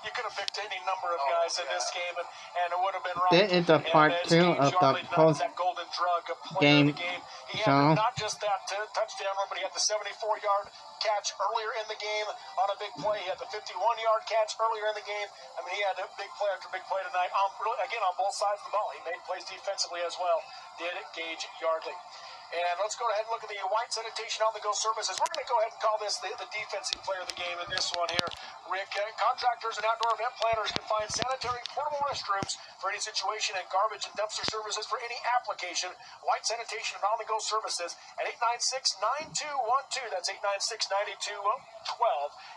You could have picked any number of guys in this game, and it would have been right. This is the part 2 of the post-game show. Not just that touchdown run, but he had the 74-yard catch earlier in the game on a big play. He had the 51-yard catch earlier in the game. I mean, he had a big play after big play tonight. Again, on both sides of the ball. He made plays defensively as well, did Gage Yardley. And let's go ahead and look at the white sanitation on the go services. We're going to go ahead and call this the defensive player of the game in this one here. Rick, contractors and outdoor event planners can find sanitary portable restrooms for any situation and garbage and dumpster services for any application. White sanitation and on the go services at 896-9212. That's 896-9212.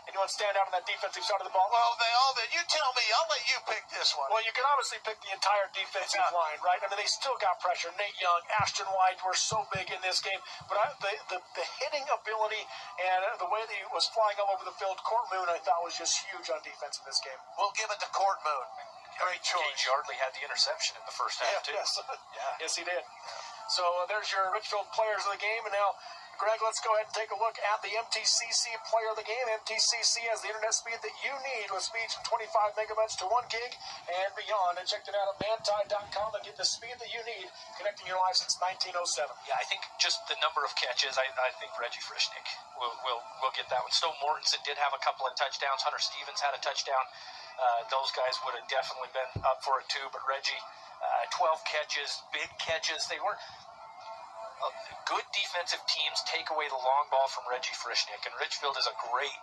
And you want to stand out on that defensive side of the ball? Well, they all did. You tell me. I'll let you pick this one. Well, you can obviously pick the entire defensive line, right? I mean, they still got pressure. Nate Young, Ashton White were so big in this game. But the hitting ability and the way that he was flying all over the field, Court Moon, I thought was just huge on defense in this game. We'll give it to Court Moon. Great choice. Gage Yardley had the interception in the first half, too. Yes. Yes, he did. So there's your Richfield players of the game. And now, Greg, let's go ahead and take a look at the MTCC player of the game. MTCC has the internet speed that you need with speeds from 25 megabytes to 1 gig and beyond. And check it out at manti.com and get the speed that you need connecting your life since 1907. Yeah, I think just the number of catches, I think Reggie Frischnick will get that one. Stowe Mortensen did have a couple of touchdowns. Hunter Stevens had a touchdown. Those guys would have definitely been up for it too. But Reggie, 12 catches, big catches. They weren't... Good defensive teams take away the long ball from Reggie Frischnick, and Richfield is a great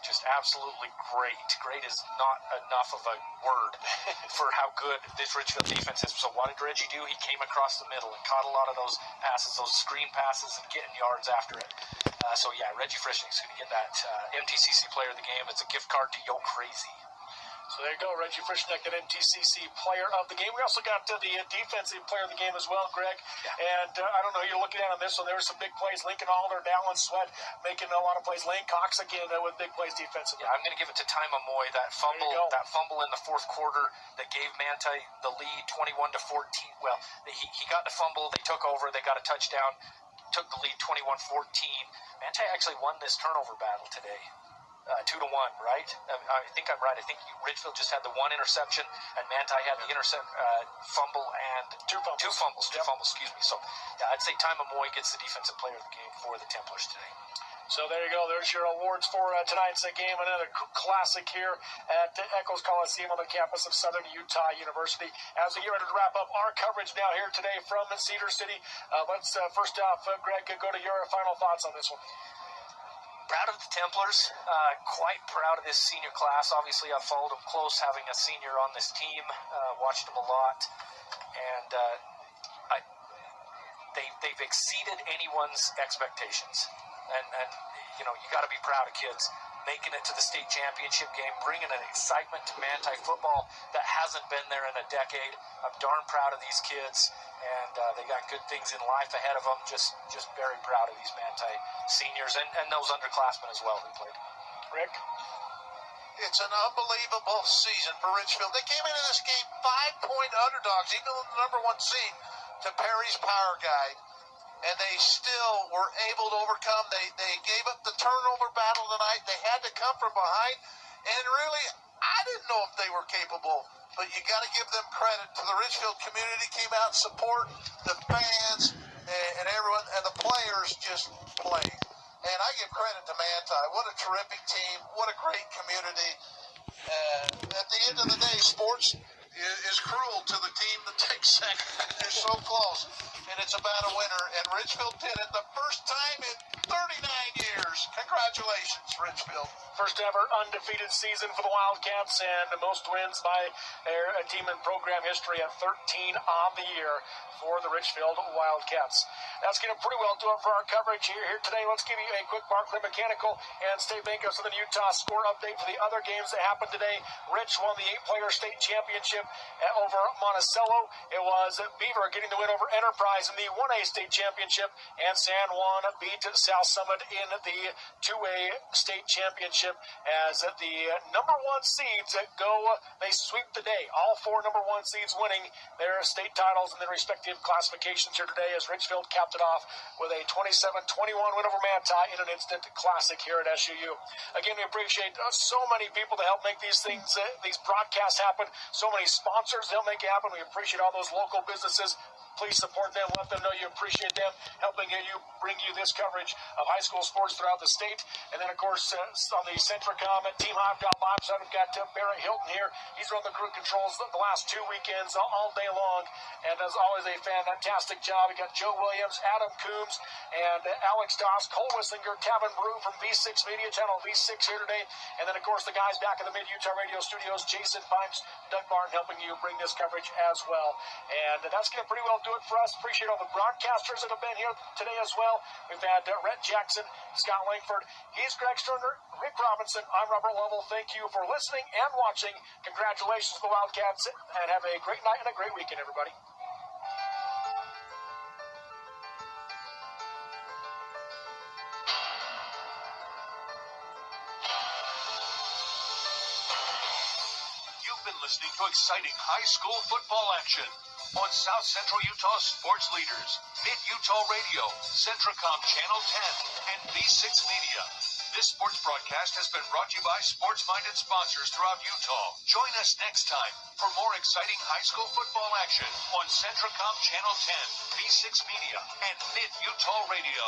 just absolutely great. Great is not enough of a word for how good this Richfield defense is. So what did Reggie do? He came across the middle and caught a lot of those passes, those screen passes, and getting yards after it. So yeah, Reggie Frischnick's going to get that MTCC player of the game. It's a gift card to Yo Crazy. So there you go, Reggie Frischnick, an MTCC player of the game. We also got the defensive player of the game as well, Greg. Yeah. And I don't know who you're looking at on this one. There were some big plays. Lincoln Alder, Dallin Sweat making a lot of plays. Lane Cox again with big plays defensively. Yeah, I'm going to give it to Ty Mamoy. That fumble in the fourth quarter that gave Manti the lead 21-14. Well, he got the fumble. They took over. They got a touchdown. Took the lead 21-14. Manti actually won this turnover battle today. 2-1, right? I think I'm right. I think Richfield just had the one interception, and Manti had the fumble and two fumbles. Excuse me. So, yeah, I'd say Ty Mamoy gets the defensive player of the game for the Templars today. So there you go. There's your awards for tonight's game. Another classic here at Eccles Coliseum on the campus of Southern Utah University. As we get ready to wrap up our coverage now here today from Cedar City, let's first off, Greg, go to your final thoughts on this one. Proud of the Templars, quite proud of this senior class. Obviously, I've followed them close, having a senior on this team, watched them a lot, and they've exceeded anyone's expectations. And you know, you got to be proud of kids making it to the state championship game, bringing an excitement to Manti football that hasn't been there in a decade. I'm darn proud of these kids, and they got good things in life ahead of them. Just very proud of these Manti seniors and those underclassmen as well who played. Rick? It's an unbelievable season for Richfield. They came into this game 5-point underdogs, even with the number 1 seed, to Perry's Power Guide. And they still were able to overcome. They gave up the turnover battle tonight. They had to come from behind. And really, I didn't know if they were capable. But you got to give them credit. To the Richfield community came out and support the fans and everyone. And the players just played. And I give credit to Manti. What a terrific team. What a great community. At the end of the day, sports is cruel to the team that takes second. They're so close. And it's about a winner. And Richfield did it the first time in 39 years. Congratulations, Richfield. First ever undefeated season for the Wildcats and the most wins by a team in program history at 13 on the year for the Richfield Wildcats. That's going to pretty well do it for our coverage here today. Let's give you a quick Barclay Mechanical and State Bank of Southern Utah score update for the other games that happened today. Rich won the 8-player state championship over Monticello. It was Beaver getting the win over Enterprise in the 1A state championship, and San Juan beat South Summit in the 2A state championship. championship as the number one seeds they sweep the day. All 4 number one seeds winning their state titles in their respective classifications here today as Richfield capped it off with a 27-21 win over Manti in an instant classic here at SUU. Again, we appreciate so many people to help make these things, these broadcasts happen. So many sponsors to help make it happen. We appreciate all those local businesses. Please support them. Let them know you appreciate them helping bring you this coverage of high school sports throughout the state. And then, of course, on the Centricom and Team Hive.live side, we've got Barrett Hilton here. He's run the crew controls the last 2 weekends all day long, and does always a fantastic job. We got Joe Williams, Adam Coombs, and Alex Doss, Cole Wissinger, Tavin Brew from V6 Media Channel V6 here today. And then, of course, the guys back in the Mid-Utah Radio Studios, Jason Pipes, Doug Martin, helping you bring this coverage as well. And that's going to pretty well do it for us. Appreciate all the broadcasters that have been here today as well. We've had Rhett Jackson, Scott Langford. He's Greg Sterner, Rick Robinson. I'm Robert Lovell. Thank you for listening and watching. Congratulations to the Wildcats, and have a great night and a great weekend, everybody. You've been listening to exciting high school football action on South Central Utah Sports Leaders, Mid-Utah Radio, Centricom Channel 10, and V6 Media. This sports broadcast has been brought to you by sports-minded sponsors throughout Utah. Join us next time for more exciting high school football action on Centricom Channel 10, V6 Media, and Mid-Utah Radio.